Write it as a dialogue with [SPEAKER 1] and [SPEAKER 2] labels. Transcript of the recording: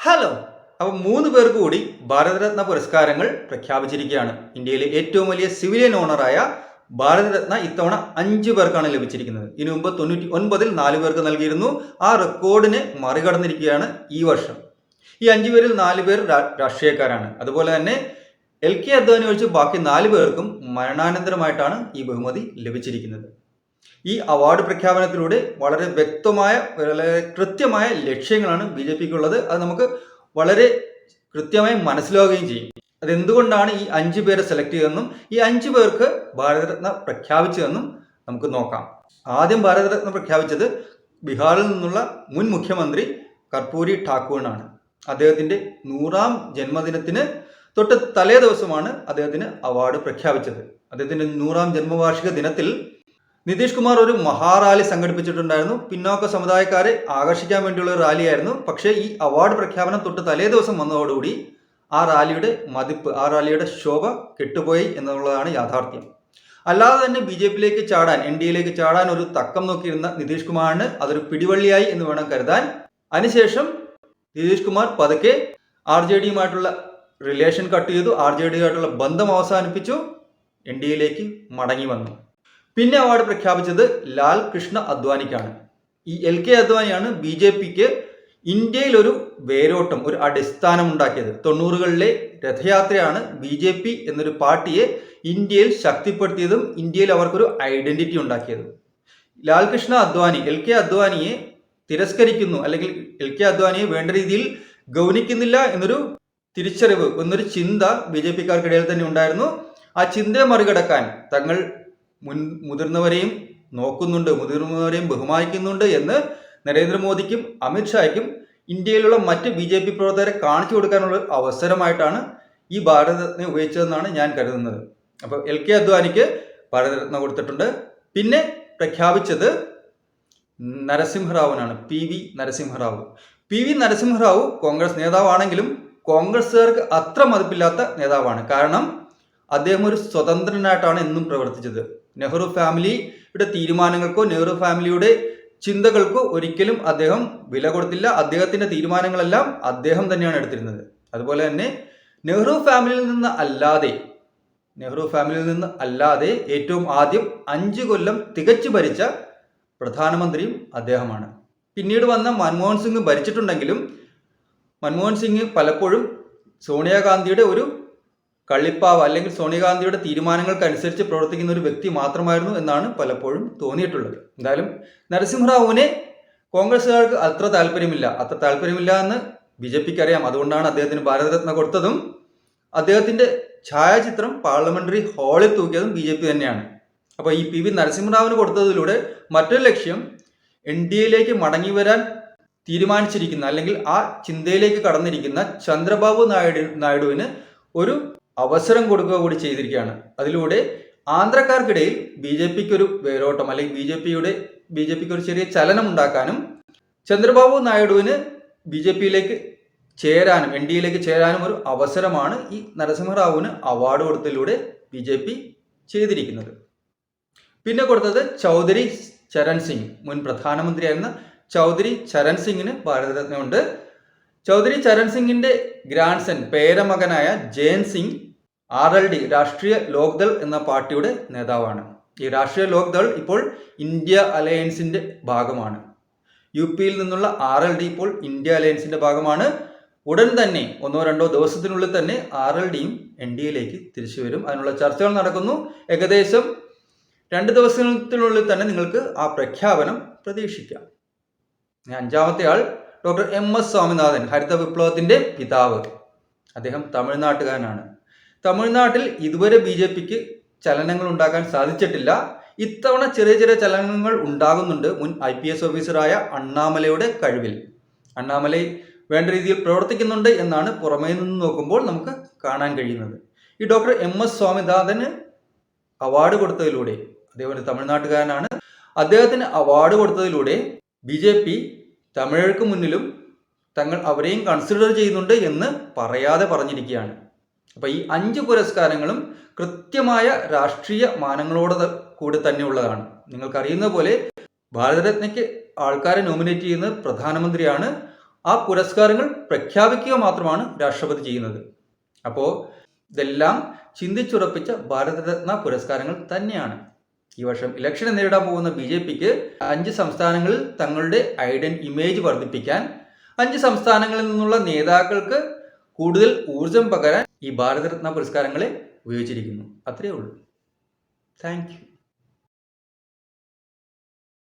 [SPEAKER 1] Hello. അപ്പോൾ 3 പേർക്ക് കൂടി ഭാരതരത്ന പുരസ്കാരങ്ങൾ പ്രഖ്യാപിച്ചിരിക്കുകയാണ്. ഇന്ത്യയിലെ ഏറ്റവും വലിയ സിവിലിയൻ ഓണറായ ഭാരതരത്ന ഇത്തവണ 5 പേർക്കാണ് ലഭിച്ചിരിക്കുന്നത്. ഇതിനു മുമ്പ് 99-ൽ 4 പേർക്ക് നൽകിയിരുന്നു. ആ റെക്കോർഡിനെ മറികടന്നിരിക്കുകയാണ് ഈ വർഷം. ഈ 5 പേരിൽ 4 പേർ രാഷ്ട്രീയക്കാരാണ്. അതുപോലെ തന്നെ LK അദ്വാനി ഒഴിച്ച് ബാക്കി 4 പേർക്കും മരണാനന്തരമായിട്ടാണ് ഈ ബഹുമതി ലഭിച്ചിരിക്കുന്നത്. ഈ അവാർഡ് പ്രഖ്യാപനത്തിലൂടെ വളരെ വ്യക്തമായ, വളരെ കൃത്യമായ ലക്ഷ്യങ്ങളാണ് BJPക്ക് ഉള്ളത്. അത് നമുക്ക് വളരെ കൃത്യമായി മനസ്സിലാവുകയും ചെയ്യും. അതെന്തുകൊണ്ടാണ് ഈ 5 പേരെ സെലക്ട് ചെയ്തതെന്നും ഈ 5 പേർക്ക് ഭാരതരത്ന പ്രഖ്യാപിച്ചതെന്നും നമുക്ക് നോക്കാം. ആദ്യം ഭാരതരത്ന പ്രഖ്യാപിച്ചത് ബീഹാറിൽ നിന്നുള്ള മുൻ മുഖ്യമന്ത്രി കർപ്പൂരി ഠാക്കൂറിനാണ്. അദ്ദേഹത്തിന്റെ 100ാം ജന്മദിനത്തിന് തൊട്ട് തലേ ദിവസമാണ് അദ്ദേഹത്തിന് അവാർഡ് പ്രഖ്യാപിച്ചത്. അദ്ദേഹത്തിന്റെ 100ാം ജന്മവാർഷിക ദിനത്തിൽ നിതീഷ് കുമാർ ഒരു മഹാറാലി സംഘടിപ്പിച്ചിട്ടുണ്ടായിരുന്നു. പിന്നോക്ക സമുദായക്കാരെ ആകർഷിക്കാൻ വേണ്ടിയുള്ള ഒരു റാലിയായിരുന്നു. പക്ഷേ ഈ അവാർഡ് പ്രഖ്യാപനം തൊട്ട് തലേ ദിവസം വന്നതോടുകൂടി ആ റാലിയുടെ മതിപ്പ്, ആ റാലിയുടെ ശോഭ കെട്ടുപോയി എന്നുള്ളതാണ് യാഥാർത്ഥ്യം. അല്ലാതെ തന്നെ BJPയിലേക്ക് ചാടാൻ, NDAയിലേക്ക് ചാടാൻ ഒരു തക്കം നോക്കിയിരുന്ന നിതീഷ് കുമാറിന് അതൊരു പിടിവള്ളിയായി എന്ന് വേണം കരുതാൻ. അതിനുശേഷം നിതീഷ് കുമാർ പതുക്കെ RJDയുമായിട്ടുള്ള റിലേഷൻ കട്ട് ചെയ്തു, RJDയുമായിട്ടുള്ള ബന്ധം അവസാനിപ്പിച്ചു, NDAയിലേക്ക് മടങ്ങി വന്നു. പിന്നെ അവാർഡ് പ്രഖ്യാപിച്ചത് ലാൽ കൃഷ്ണ അദ്വാനിക്കാണ്. ഈ LK അദ്വാനിയാണ് BJPക്ക് ഇന്ത്യയിൽ ഒരു വേരോട്ടം, ഒരു അടിസ്ഥാനം ഉണ്ടാക്കിയത്. 90കളിലെ രഥയാത്രയാണ് BJP എന്നൊരു പാർട്ടിയെ ഇന്ത്യയിൽ ശക്തിപ്പെടുത്തിയതും ഇന്ത്യയിൽ അവർക്കൊരു ഐഡന്റിറ്റി ഉണ്ടാക്കിയതും. ലാൽ കൃഷ്ണ അദ്വാനി LK അദ്വാനിയെ തിരസ്കരിക്കുന്നു, അല്ലെങ്കിൽ LK അദ്വാനിയെ വേണ്ട രീതിയിൽ ഗൗനിക്കുന്നില്ല എന്നൊരു തിരിച്ചറിവ്, എന്നൊരു ചിന്ത BJPക്കാർക്കിടയിൽ തന്നെ ഉണ്ടായിരുന്നു. ആ ചിന്തയെ മറികടക്കാൻ തങ്ങൾ മുതിർന്നവരെയും നോക്കുന്നുണ്ട്, മുതിർന്നവരെയും ബഹുമാനിക്കുന്നുണ്ട് എന്ന് നരേന്ദ്രമോദിക്കും അമിത്ഷായ്ക്കും ഇന്ത്യയിലുള്ള മറ്റ് BJP പ്രവർത്തകരെ കാണിച്ചു കൊടുക്കാനുള്ള അവസരമായിട്ടാണ് ഈ ഭാരതരത്ന ഉപയോഗിച്ചതെന്നാണ് ഞാൻ കരുതുന്നത്. അപ്പോൾ LK അദ്വാനിക്ക് ഭാരതരത്ന കൊടുത്തിട്ടുണ്ട്. പിന്നെ പ്രഖ്യാപിച്ചത് നരസിംഹറാവുനാണ്, PV നരസിംഹറാവു. PV നരസിംഹറാവു കോൺഗ്രസ് നേതാവാണെങ്കിലും കോൺഗ്രസ്സുകാർക്ക് അത്ര മതിപ്പില്ലാത്ത നേതാവാണ്. കാരണം അദ്ദേഹം ഒരു സ്വതന്ത്രനായിട്ടാണ് എന്നും പ്രവർത്തിച്ചത്. നെഹ്റു ഫാമിലിയുടെ തീരുമാനങ്ങൾക്കോ നെഹ്റു ഫാമിലിയുടെ ചിന്തകൾക്കോ ഒരിക്കലും അദ്ദേഹം വില കൊടുത്തില്ല. അദ്ദേഹത്തിന്റെ തീരുമാനങ്ങളെല്ലാം അദ്ദേഹം തന്നെയാണ് എടുത്തിരുന്നത്. അതുപോലെ തന്നെ നെഹ്റു ഫാമിലിയിൽ നിന്ന് അല്ലാതെ ഏറ്റവും ആദ്യം 5 കൊല്ലം തികച്ചു ഭരിച്ച പ്രധാനമന്ത്രിയും അദ്ദേഹമാണ്. പിന്നീട് വന്ന മൻമോഹൻ സിംഗ് ഭരിച്ചിട്ടുണ്ടെങ്കിലും മൻമോഹൻ സിംഗ് പലപ്പോഴും സോണിയാഗാന്ധിയുടെ ഒരു കള്ളിപ്പാവ്, അല്ലെങ്കിൽ സോണിയാഗാന്ധിയുടെ തീരുമാനങ്ങൾക്കനുസരിച്ച് പ്രവർത്തിക്കുന്ന ഒരു വ്യക്തി മാത്രമായിരുന്നു എന്നാണ് പലപ്പോഴും തോന്നിയിട്ടുള്ളത്. എന്തായാലും നരസിംഹറാവുവിനെ കോൺഗ്രസ്സുകാർക്ക് അത്ര താല്പര്യമില്ല എന്ന് BJPക്ക് അറിയാം. അതുകൊണ്ടാണ് അദ്ദേഹത്തിന് ഭാരതരത്ന കൊടുത്തതും അദ്ദേഹത്തിന്റെ ഛായാചിത്രം പാർലമെന്ററി ഹാളിൽ തൂക്കിയതും BJP തന്നെയാണ്. അപ്പോൾ ഈ PV നരസിംഹറാവുവിന് കൊടുത്തതിലൂടെ മറ്റൊരു ലക്ഷ്യം, NDAയിലേക്ക് മടങ്ങി വരാൻ തീരുമാനിച്ചിരിക്കുന്ന, അല്ലെങ്കിൽ ആ ചിന്തയിലേക്ക് കടന്നിരിക്കുന്ന ചന്ദ്രബാബു നായിഡുവിന് ഒരു അവസരം കൊടുക്കുക കൂടി ചെയ്തിരിക്കുകയാണ്. അതിലൂടെ ആന്ധ്രക്കാർക്കിടയിൽ BJPക്ക് ഒരു വേരോട്ടം, അല്ലെങ്കിൽ BJPക്ക് ഒരു ചെറിയ ചലനം ഉണ്ടാക്കാനും ചന്ദ്രബാബു നായിഡുവിന് BJPയിലേക്ക് ചേരാനും NDAയിലേക്ക് ചേരാനും ഒരു അവസരമാണ് ഈ നരസിംഹറാവുവിന് അവാർഡ് കൊടുത്തതിലൂടെ BJP ചെയ്തിരിക്കുന്നത്. പിന്നെ കൊടുത്തത് ചൗധരി ചരൺ സിംഗ്, മുൻ പ്രധാനമന്ത്രിയായിരുന്ന ചൗധരി ചരൺ സിംഗിന് ഭാരതരത്നമുണ്ട്. ചൗധരി ചരൺ സിംഗിന്റെ ഗ്രാൻഡ്സൺ, പേരമകനായ ജയൻ സിംഗ് RLD, രാഷ്ട്രീയ ലോക്ദൾ എന്ന പാർട്ടിയുടെ നേതാവാണ്. ഈ രാഷ്ട്രീയ ലോക്ദൾ ഇപ്പോൾ ഇന്ത്യ അലയൻസിന്റെ ഭാഗമാണ്. UPയിൽ നിന്നുള്ള RLD ഇപ്പോൾ ഇന്ത്യ അലയൻസിന്റെ ഭാഗമാണ്. ഉടൻ തന്നെ 1-2 ദിവസത്തിനുള്ളിൽ തന്നെ RLDയും NDAയിലേക്ക് തിരിച്ചു വരും. അതിനുള്ള ചർച്ചകൾ നടക്കുന്നു. ഏകദേശം 2 ദിവസത്തിനുള്ളിൽ തന്നെ നിങ്ങൾക്ക് ആ പ്രഖ്യാപനം പ്രതീക്ഷിക്കാം. 5ാമത്തെ ആൾ ഡോക്ടർ MS സ്വാമിനാഥൻ, ഹരിത വിപ്ലവത്തിന്റെ പിതാവ്. അദ്ദേഹം തമിഴ്നാട്ടുകാരനാണ്. തമിഴ്നാട്ടിൽ ഇതുവരെ BJPക്ക് ചലനങ്ങൾ ഉണ്ടാക്കാൻ സാധിച്ചിട്ടില്ല. ഇത്തവണ ചെറിയ ചെറിയ ചലനങ്ങൾ ഉണ്ടാകുന്നുണ്ട് മുൻ IPS ഓഫീസറായ അണ്ണാമലയുടെ കഴിവിൽ. അണ്ണാമലൈ വേണ്ട രീതിയിൽ പ്രവർത്തിക്കുന്നുണ്ട് എന്നാണ് പുറമേ നിന്ന് നോക്കുമ്പോൾ നമുക്ക് കാണാൻ കഴിയുന്നത്. ഈ ഡോക്ടർ MS സ്വാമിനാഥന് അവാർഡ് കൊടുത്തതിലൂടെ, അദ്ദേഹം ഒരു തമിഴ്നാട്ടുകാരനാണ്, അദ്ദേഹത്തിന് അവാർഡ് കൊടുത്തതിലൂടെ BJP തമിഴർക്ക് മുന്നിലും തങ്ങൾ അവരെയും കൺസിഡർ ചെയ്യുന്നുണ്ട് എന്ന് പറയാതെ പറഞ്ഞിരിക്കുകയാണ്. അപ്പോൾ ഈ 5 പുരസ്കാരങ്ങളും കൃത്യമായ രാഷ്ട്രീയ മാനങ്ങളോട് കൂടി തന്നെ ഉള്ളതാണ്. നിങ്ങൾക്കറിയുന്ന പോലെ ഭാരതരത്നയ്ക്ക് ആൾക്കാരെ നോമിനേറ്റ് ചെയ്യുന്നത് പ്രധാനമന്ത്രിയാണ്. ആ പുരസ്കാരങ്ങൾ പ്രഖ്യാപിക്കുക മാത്രമാണ് രാഷ്ട്രപതി ചെയ്യുന്നത്. അപ്പോൾ ഇതെല്ലാം ചിന്തിച്ചുറപ്പിച്ച ഭാരതരത്ന പുരസ്കാരങ്ങൾ തന്നെയാണ്. ഈ വർഷം ഇലക്ഷനെ നേരിടാൻ പോകുന്ന BJPക്ക് 5 സംസ്ഥാനങ്ങളിൽ തങ്ങളുടെ ഇമേജ് വർദ്ധിപ്പിക്കാൻ, 5 സംസ്ഥാനങ്ങളിൽ നിന്നുള്ള നേതാക്കൾക്ക് കൂടുതൽ ഊർജം പകരാൻ ഈ ഭാരതരത്ന പുരസ്കാരങ്ങളെ ഉപയോഗിച്ചിരിക്കുന്നു. അത്രയേ ഉള്ളൂ. Thank you.